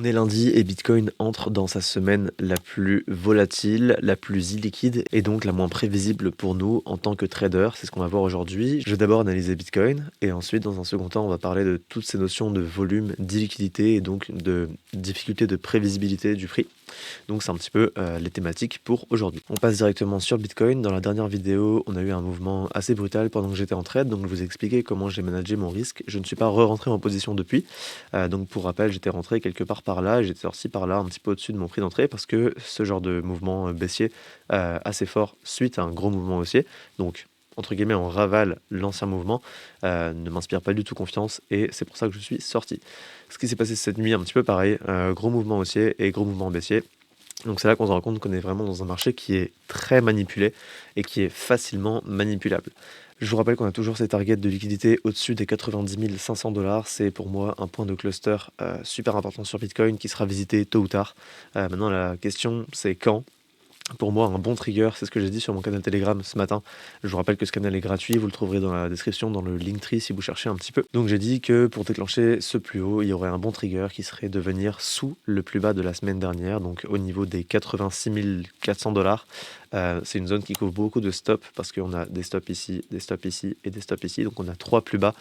On est lundi et Bitcoin entre dans sa semaine la plus volatile, la plus illiquide et donc la moins prévisible pour nous en tant que trader. C'est ce qu'on va voir aujourd'hui. Je vais d'abord analyser Bitcoin et ensuite, dans un second temps, on va parler de toutes ces notions de volume, d'illiquidité et donc de difficulté de prévisibilité du prix. Donc c'est un petit peu les thématiques pour aujourd'hui. On passe directement sur Bitcoin. Dans la dernière vidéo, on a eu un mouvement assez brutal pendant que j'étais en trade. Donc je vous ai expliqué comment j'ai managé mon risque. Je ne suis pas re-rentré en position depuis. Donc pour rappel, j'étais rentré quelque part par là et j'étais sorti par là un petit peu au-dessus de mon prix d'entrée parce que ce genre de mouvement baissier assez fort suite à un gros mouvement haussier, donc entre guillemets on ravale l'ancien mouvement, ne m'inspire pas du tout confiance et c'est pour ça que je suis sorti. Ce qui s'est passé cette nuit, un petit peu pareil, gros mouvement haussier et gros mouvement baissier. Donc c'est là qu'on se rend compte qu'on est vraiment dans un marché qui est très manipulé et qui est facilement manipulable. Je vous rappelle qu'on a toujours ces targets de liquidité au-dessus des 90 500 $. C'est pour moi un point de cluster super important sur Bitcoin qui sera visité tôt ou tard. Maintenant, la question, c'est quand. Pour moi, un bon trigger, c'est ce que j'ai dit sur mon canal Telegram ce matin. Je vous rappelle que ce canal est gratuit, vous le trouverez dans la description, dans le Linktree si vous cherchez un petit peu. Donc j'ai dit que pour déclencher ce plus haut, il y aurait un bon trigger qui serait de venir sous le plus bas de la semaine dernière, donc au niveau des 86 400 $. C'est une zone qui couvre beaucoup de stops parce qu'on a des stops ici, des stops ici et des stops ici. Donc on a 3 plus bas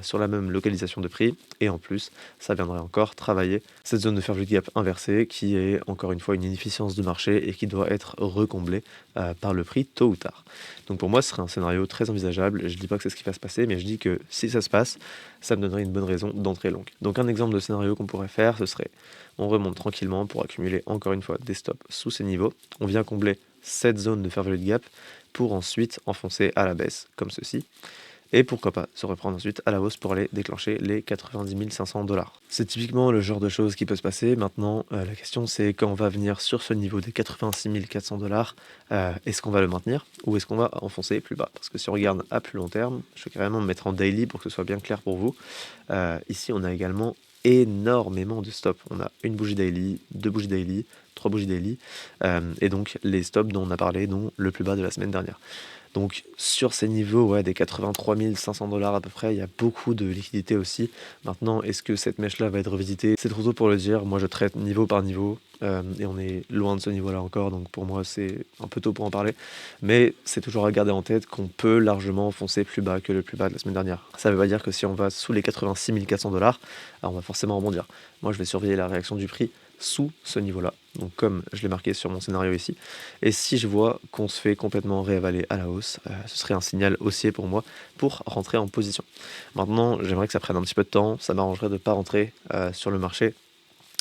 sur la même localisation de prix. Et en plus, ça viendrait encore travailler cette zone de fair value gap inversée qui est encore une fois une inefficience de marché et qui doit être recomblée par le prix tôt ou tard. Donc pour moi, ce serait un scénario très envisageable. Je ne dis pas que c'est ce qui va se passer, mais je dis que si ça se passe, ça me donnerait une bonne raison d'entrée longue. Donc un exemple de scénario qu'on pourrait faire, ce serait on remonte tranquillement pour accumuler encore une fois des stops sous ces niveaux. On vient combler cette zone de fair value gap pour ensuite enfoncer à la baisse comme ceci. Et pourquoi pas se reprendre ensuite à la hausse pour aller déclencher les 90 500 $. C'est typiquement le genre de choses qui peut se passer. Maintenant, la question c'est quand on va venir sur ce niveau des 86 400 $, est-ce qu'on va le maintenir ou est-ce qu'on va enfoncer plus bas? Parce que si on regarde à plus long terme, je vais carrément me mettre en daily pour que ce soit bien clair pour vous. Ici, on a également énormément de stops. On a une bougie daily, deux bougies daily, trois bougies daily, et donc les stops dont on a parlé, dont le plus bas de la semaine dernière. Donc sur ces niveaux, ouais, des 83 500 $ à peu près, il y a beaucoup de liquidité aussi. Maintenant, est-ce que cette mèche-là va être revisitée? C'est trop tôt pour le dire. Moi, je traite niveau par niveau et on est loin de ce niveau-là encore. Donc pour moi, c'est un peu tôt pour en parler. Mais c'est toujours à garder en tête qu'on peut largement foncer plus bas que le plus bas de la semaine dernière. Ça ne veut pas dire que si on va sous les 86 400 $, on va forcément rebondir. Moi, je vais surveiller la réaction du prix sous ce niveau-là, donc comme je l'ai marqué sur mon scénario ici. Et si je vois qu'on se fait complètement réavaler à la hausse, ce serait un signal haussier pour moi pour rentrer en position. Maintenant, j'aimerais que ça prenne un petit peu de temps, ça m'arrangerait de ne pas rentrer sur le marché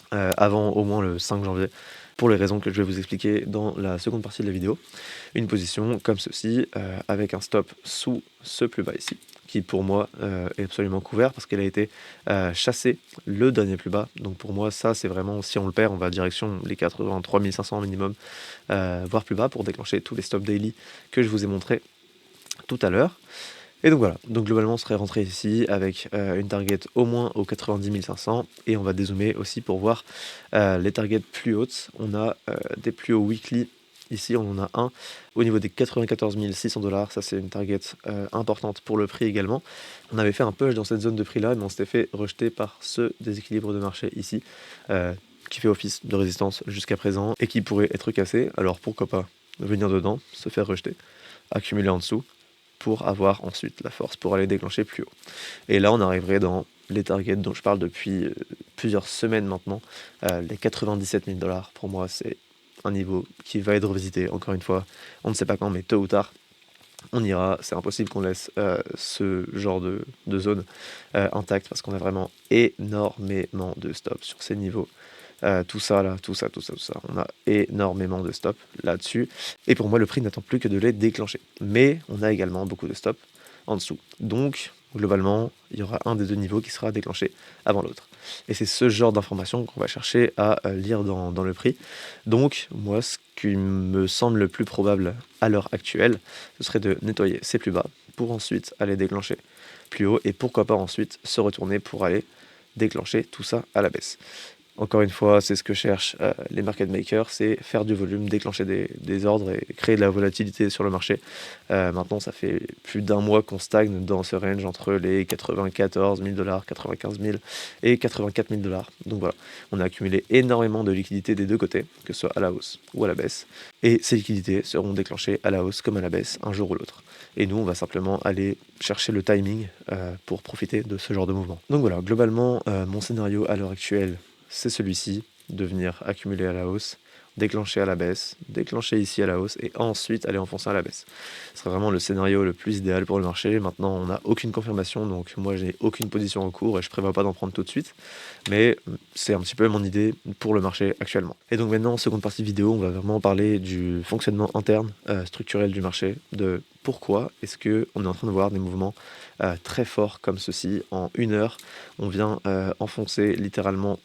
avant au moins le 5 janvier, pour les raisons que je vais vous expliquer dans la seconde partie de la vidéo. Une position comme ceci, avec un stop sous ce plus bas ici, qui pour moi est absolument couvert parce qu'elle a été chassée le dernier plus bas. Donc pour moi, ça c'est vraiment, si on le perd, on va direction les 83 500 minimum, voire plus bas pour déclencher tous les stops daily que je vous ai montré tout à l'heure. Et donc voilà, donc globalement on serait rentré ici avec une target au moins aux 90 500 et on va dézoomer aussi pour voir les targets plus hautes. On a des plus hauts weekly. Ici, on en a un au niveau des 94 600 $. Ça, c'est une target importante pour le prix également. On avait fait un push dans cette zone de prix-là, mais on s'était fait rejeter par ce déséquilibre de marché ici, qui fait office de résistance jusqu'à présent et qui pourrait être cassé. Alors pourquoi pas venir dedans, se faire rejeter, accumuler en dessous, pour avoir ensuite la force pour aller déclencher plus haut. Et là, on arriverait dans les targets dont je parle depuis plusieurs semaines maintenant, les 97 000 $. Pour moi, c'est un niveau qui va être revisité. Encore une fois, on ne sait pas quand, mais tôt ou tard, on ira. C'est impossible qu'on laisse ce genre de zone intacte parce qu'on a vraiment énormément de stops sur ces niveaux. Tout ça là, tout ça. On a énormément de stops là-dessus. Et pour moi, le prix n'attend plus que de les déclencher. Mais on a également beaucoup de stops en dessous. Donc, globalement, il y aura un des deux niveaux qui sera déclenché avant l'autre. Et c'est ce genre d'information qu'on va chercher à lire dans le prix. Donc, moi, ce qui me semble le plus probable à l'heure actuelle, ce serait de nettoyer ces plus bas pour ensuite aller déclencher plus haut et pourquoi pas ensuite se retourner pour aller déclencher tout ça à la baisse. Encore une fois, c'est ce que cherchent les market makers, c'est faire du volume, déclencher des ordres et créer de la volatilité sur le marché. Maintenant, ça fait plus d'un mois qu'on stagne dans ce range entre les 94 000 $, 95 000 et 84 000 $. Donc voilà, on a accumulé énormément de liquidités des deux côtés, que ce soit à la hausse ou à la baisse. Et ces liquidités seront déclenchées à la hausse comme à la baisse, un jour ou l'autre. Et nous, on va simplement aller chercher le timing pour profiter de ce genre de mouvement. Donc voilà, globalement, mon scénario à l'heure actuelle, c'est celui-ci, de venir accumuler à la hausse, déclencher à la baisse, déclencher ici à la hausse et ensuite aller enfoncer à la baisse. Ce serait vraiment le scénario le plus idéal pour le marché. Maintenant, on n'a aucune confirmation, donc moi, j'ai aucune position en cours et je prévois pas d'en prendre tout de suite. Mais c'est un petit peu mon idée pour le marché actuellement. Et donc maintenant, seconde partie vidéo, on va vraiment parler du fonctionnement interne, structurel du marché, de pourquoi est-ce qu'on est en train de voir des mouvements très forts comme ceci. En une heure, on vient enfoncer littéralement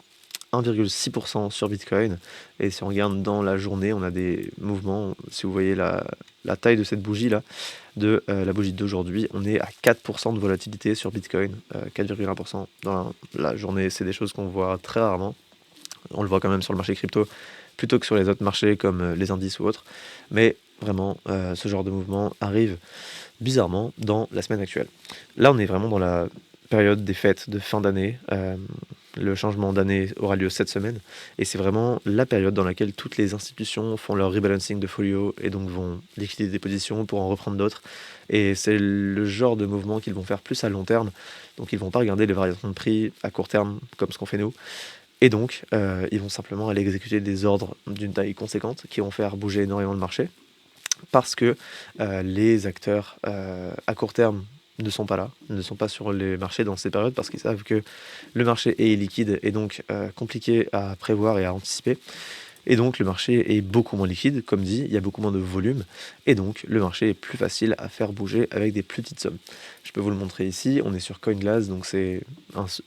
1,6% sur Bitcoin. Et si on regarde dans la journée, on a des mouvements. Si vous voyez la taille de cette bougie là, de la bougie d'aujourd'hui, on est à 4% de volatilité sur Bitcoin, 4,1% dans la journée. C'est des choses qu'on voit très rarement. On le voit quand même sur le marché crypto plutôt que sur les autres marchés comme les indices ou autres. Mais vraiment, ce genre de mouvement arrive bizarrement dans la semaine actuelle. Là, on est vraiment dans la période des fêtes de fin d'année. Le changement d'année aura lieu cette semaine et c'est vraiment la période dans laquelle toutes les institutions font leur rebalancing de folio et donc vont liquider des positions pour en reprendre d'autres. Et c'est le genre de mouvement qu'ils vont faire plus à long terme. Donc ils vont pas regarder les variations de prix à court terme comme ce qu'on fait nous. Et donc ils vont simplement aller exécuter des ordres d'une taille conséquente qui vont faire bouger énormément le marché parce que les acteurs à court terme ne sont pas là, ne sont pas sur les marchés dans ces périodes parce qu'ils savent que le marché est illiquide et donc compliqué à prévoir et à anticiper. Et donc le marché est beaucoup moins liquide, comme dit, il y a beaucoup moins de volume, et donc le marché est plus facile à faire bouger avec des plus petites sommes. Je peux vous le montrer ici, on est sur CoinGlass, donc c'est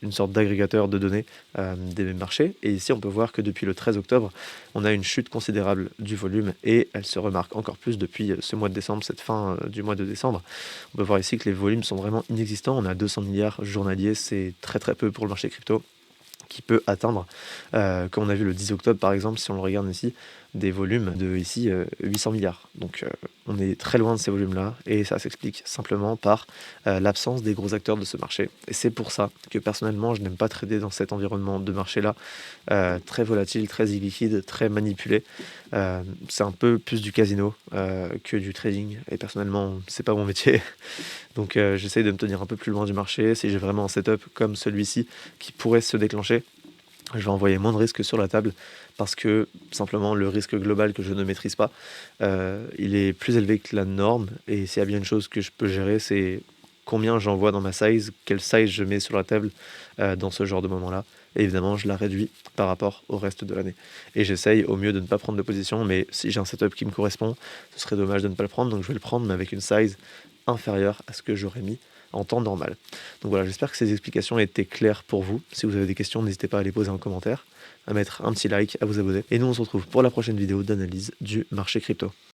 une sorte d'agrégateur de données des marchés, et ici on peut voir que depuis le 13 octobre, on a une chute considérable du volume, et elle se remarque encore plus depuis ce mois de décembre, cette fin du mois de décembre. On peut voir ici que les volumes sont vraiment inexistants, on a 200 milliards journaliers, c'est très très peu pour le marché crypto, qui peut atteindre, comme on a vu le 10 octobre par exemple, si on le regarde ici, des volumes de ici 800 milliards. Donc on est très loin de ces volumes-là et ça s'explique simplement par l'absence des gros acteurs de ce marché. Et c'est pour ça que personnellement, je n'aime pas trader dans cet environnement de marché-là, très volatile, très illiquide, très manipulé. C'est un peu plus du casino que du trading et personnellement, c'est pas mon métier. Donc j'essaye de me tenir un peu plus loin du marché. Si j'ai vraiment un setup comme celui-ci qui pourrait se déclencher, je vais envoyer moins de risques sur la table parce que simplement le risque global que je ne maîtrise pas, il est plus élevé que la norme. Et s'il y a bien une chose que je peux gérer, c'est combien j'envoie dans ma size, quelle size je mets sur la table dans ce genre de moment-là. Et évidemment, je la réduis par rapport au reste de l'année. Et j'essaye au mieux de ne pas prendre de position, mais si j'ai un setup qui me correspond, ce serait dommage de ne pas le prendre. Donc je vais le prendre, mais avec une size inférieure à ce que j'aurais mis en temps normal. Donc voilà, j'espère que ces explications étaient claires pour vous. Si vous avez des questions, n'hésitez pas à les poser en commentaire, à mettre un petit like, à vous abonner. Et nous, on se retrouve pour la prochaine vidéo d'analyse du marché crypto.